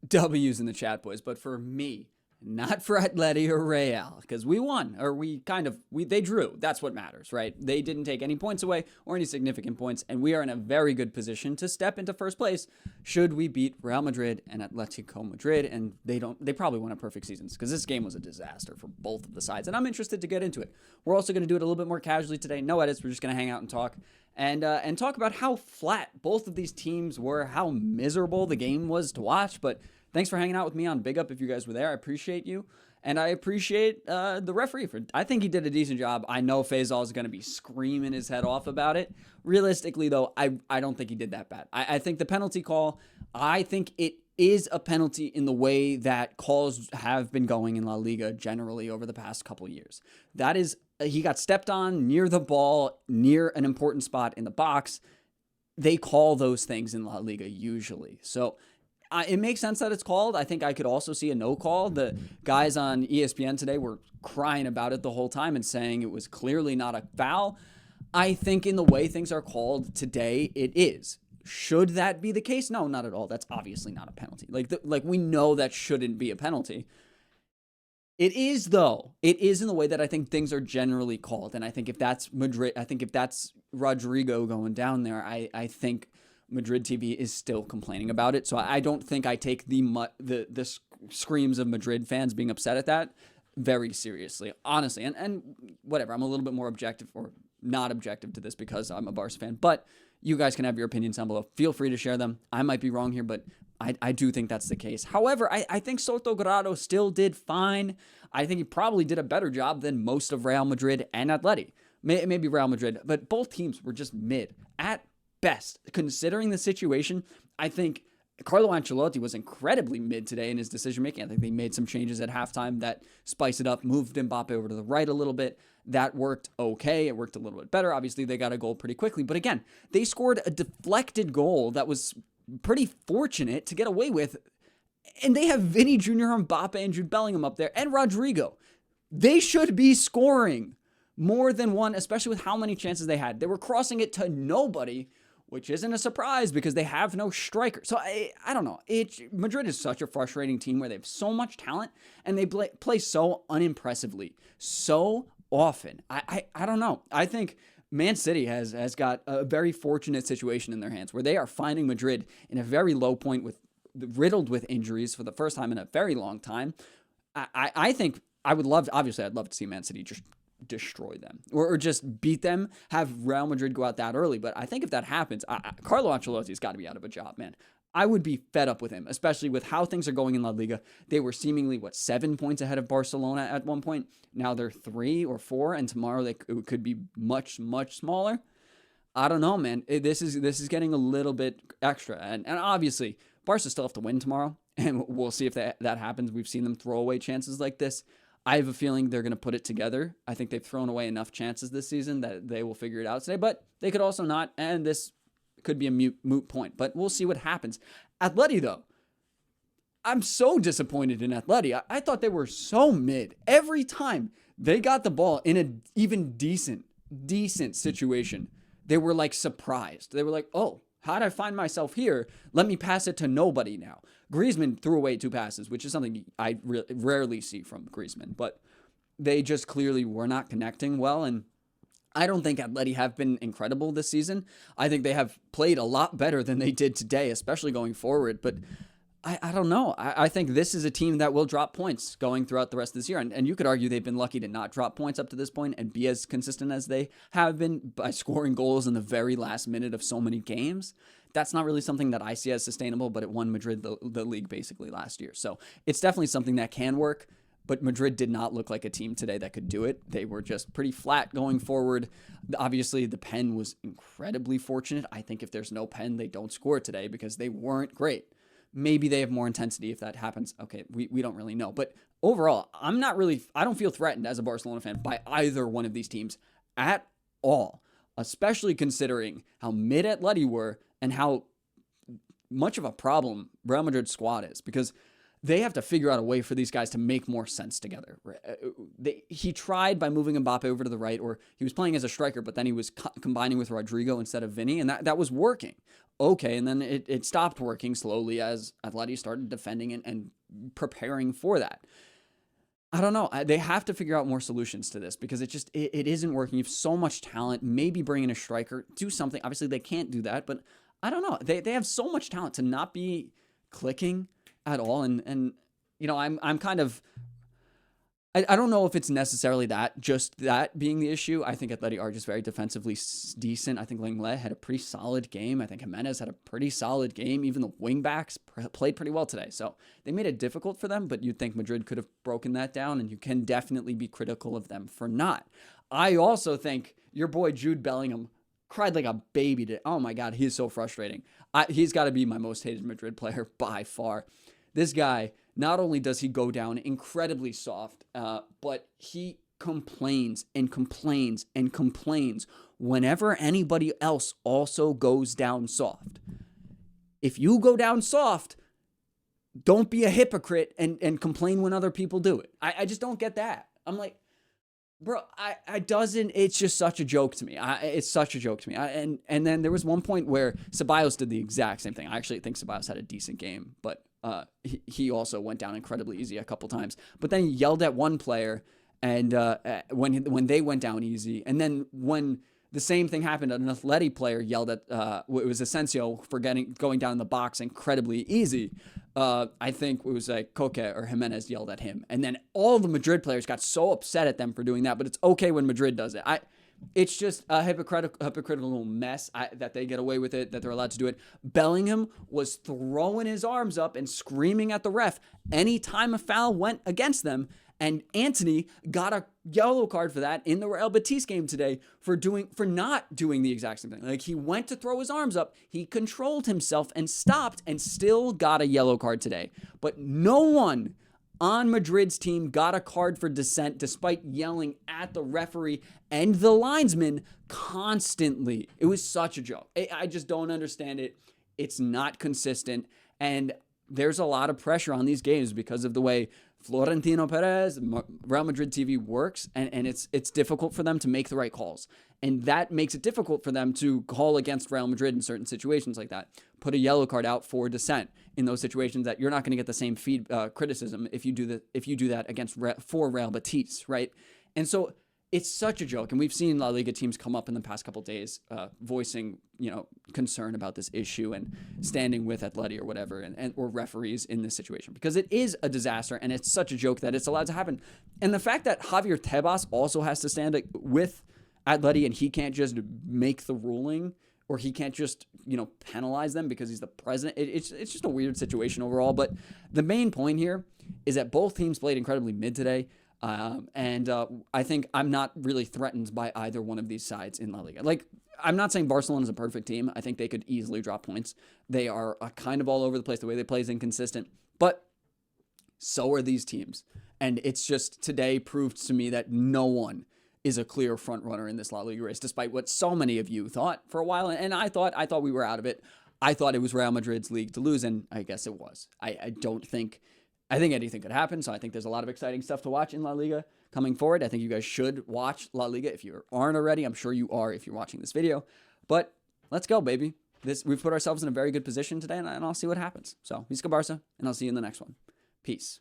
W's in the chat, boys, but for me, not for Atleti or Real, because we won, or they drew. That's what matters, right? They didn't take any points away or any significant points, and we are in a very good position to step into first place should we beat Real Madrid and Atletico Madrid, and they probably won a perfect season, because this game was a disaster for both of the sides, and I'm interested to get into it. We're also going to do it a little bit more casually today. No edits. We're just going to hang out and talk. And talk about how flat both of these teams were, how miserable the game was to watch, but thanks for hanging out with me on Big Up if you guys were there. I appreciate you. And I appreciate the referee. I think he did a decent job. I know Faisal is going to be screaming his head off about it. Realistically, though, I don't think he did that bad. I think the penalty call, I think it is a penalty in the way that calls have been going in La Liga generally over the past couple of years. That is, he got stepped on near the ball, near an important spot in the box. They call those things in La Liga usually. So it makes sense that it's called. I think I could also see a no call. The guys on ESPN today were crying about it the whole time and saying it was clearly not a foul. I think in the way things are called today, it is. Should that be the case? No, not at all. That's obviously not a penalty. Like we know that shouldn't be a penalty. It is, though. It is in the way that I think things are generally called. And I think if that's Madrid, I think if that's Rodrigo going down there, I think Madrid TV is still complaining about it. So I don't think I take the screams of Madrid fans being upset at that very seriously, honestly. And whatever, I'm a little bit more objective or not objective to this because I'm a Barca fan. But you guys can have your opinions down below. Feel free to share them. I might be wrong here, but I do think that's the case. However, I think Soto Grado still did fine. I think he probably did a better job than most of Real Madrid and Atleti. Maybe Real Madrid, but both teams were just mid at best. Considering the situation, I think Carlo Ancelotti was incredibly mid today in his decision-making. I think they made some changes at halftime that spiced it up, moved Mbappe over to the right a little bit. That worked okay. It worked a little bit better. Obviously, they got a goal pretty quickly. But again, they scored a deflected goal that was pretty fortunate to get away with. And they have Vinny Jr., Mbappe, and Jude Bellingham up there, and Rodrigo. They should be scoring more than one, especially with how many chances they had. They were crossing it to nobody, which isn't a surprise because they have no striker. So I don't know. Madrid is such a frustrating team where they have so much talent and they play so unimpressively so often. I don't know. I think Man City has got a very fortunate situation in their hands where they are finding Madrid in a very low point riddled with injuries for the first time in a very long time. I think I'd love to see Man City just destroy them or just beat them, have Real Madrid go out that early. But I think if that happens, Carlo Ancelotti's got to be out of a job, man. I would be fed up with him, especially with how things are going in La Liga. They were seemingly, 7 points ahead of Barcelona at one point. Now they're 3 or 4, and tomorrow it could be much, much smaller. I don't know, man. This is getting a little bit extra. And obviously, Barca still have to win tomorrow, and we'll see if that happens. We've seen them throw away chances like this. I have a feeling they're going to put it together. I think they've thrown away enough chances this season that they will figure it out today, but they could also not, and this could be a moot point, but we'll see what happens. Atleti, though, I'm so disappointed in Atleti. I thought they were so mid. Every time they got the ball in an even decent situation, they were like surprised. They were like, oh, how did I find myself here? Let me pass it to nobody now. Griezmann threw away 2 passes, which is something I rarely see from Griezmann, but they just clearly were not connecting well, and I don't think Atleti have been incredible this season. I think they have played a lot better than they did today, especially going forward, but I don't know. I think this is a team that will drop points going throughout the rest of this year, and you could argue they've been lucky to not drop points up to this point and be as consistent as they have been by scoring goals in the very last minute of so many games. That's not really something that I see as sustainable, but it won Madrid the league basically last year. So it's definitely something that can work, but Madrid did not look like a team today that could do it. They were just pretty flat going forward. Obviously, the pen was incredibly fortunate. I think if there's no pen, they don't score today because they weren't great. Maybe they have more intensity if that happens. Okay, we don't really know. But overall, I don't feel threatened as a Barcelona fan by either one of these teams at all, especially considering how mid Atleti were and how much of a problem Real Madrid's squad is, because they have to figure out a way for these guys to make more sense together. He tried by moving Mbappe over to the right, or he was playing as a striker, but then he was combining with Rodrigo instead of Vinny, and that was working. okay. And then it stopped working slowly as Atleti started defending and preparing for that. I don't know. They have to figure out more solutions to this because it isn't working. You have so much talent. Maybe bring in a striker, do something. Obviously, they can't do that, but I don't know. They have so much talent to not be clicking at all. And I'm kind of I don't know if it's necessarily just that being the issue. I think Atleti are just very defensively decent. I think Lenglet had a pretty solid game. I think Jimenez had a pretty solid game. Even the wingbacks played pretty well today. So they made it difficult for them, but you'd think Madrid could have broken that down, and you can definitely be critical of them for not. I also think your boy Jude Bellingham cried like a baby. Oh my God, he is so frustrating. He's got to be my most hated Madrid player by far. This guy, not only does he go down incredibly soft, but he complains and complains and complains whenever anybody else also goes down soft. If you go down soft, don't be a hypocrite and complain when other people do it. I just don't get that. I'm like, bro, it's just such a joke to me. It's such a joke to me. And then there was one point where Ceballos did the exact same thing. I actually think Ceballos had a decent game, but he also went down incredibly easy a couple times. But then he yelled at one player, and when they went down easy, and then when the same thing happened, an Atleti player yelled at it was Asensio for going down in the box incredibly easy. I think it was like Koke or Jimenez yelled at him, and then all the Madrid players got so upset at them for doing that. But it's okay when Madrid does it. It's just a hypocritical mess that they get away with it, that they're allowed to do it. Bellingham was throwing his arms up and screaming at the ref anytime a foul went against them. And Antony got a yellow card for that in the Real Betis game today for not doing the exact same thing. Like, he went to throw his arms up, he controlled himself and stopped and still got a yellow card today. But no one on Madrid's team got a card for dissent despite yelling at the referee and the linesman constantly. It was such a joke. I just don't understand it. It's not consistent. And there's a lot of pressure on these games because of the way Florentino Perez, Real Madrid TV works, and it's difficult for them to make the right calls. And that makes it difficult for them to call against Real Madrid in certain situations like that. Put a yellow card out for dissent in those situations that you're not going to get the same criticism if you do that against for Real Betis, right? And so it's such a joke. And we've seen La Liga teams come up in the past couple of days voicing, concern about this issue and standing with Atleti or whatever, or referees in this situation, because it is a disaster and it's such a joke that it's allowed to happen. And the fact that Javier Tebas also has to stand with Atleti and he can't just make the ruling, or he can't just, penalize them because he's the president. It's just a weird situation overall. But the main point here is that both teams played incredibly mid today. And I think I'm not really threatened by either one of these sides in La Liga. Like, I'm not saying Barcelona is a perfect team. I think they could easily drop points. They are kind of all over the place. The way they play is inconsistent. But so are these teams. And it's just today proved to me that no one is a clear front runner in this La Liga race, despite what so many of you thought for a while. And I thought we were out of it. I thought it was Real Madrid's league to lose, and I guess it was. I think anything could happen, so I think there's a lot of exciting stuff to watch in La Liga coming forward. I think you guys should watch La Liga if you aren't already. I'm sure you are if you're watching this video. But let's go, baby. We've put ourselves in a very good position today, and I'll see what happens. So, Visca Barca, and I'll see you in the next one. Peace.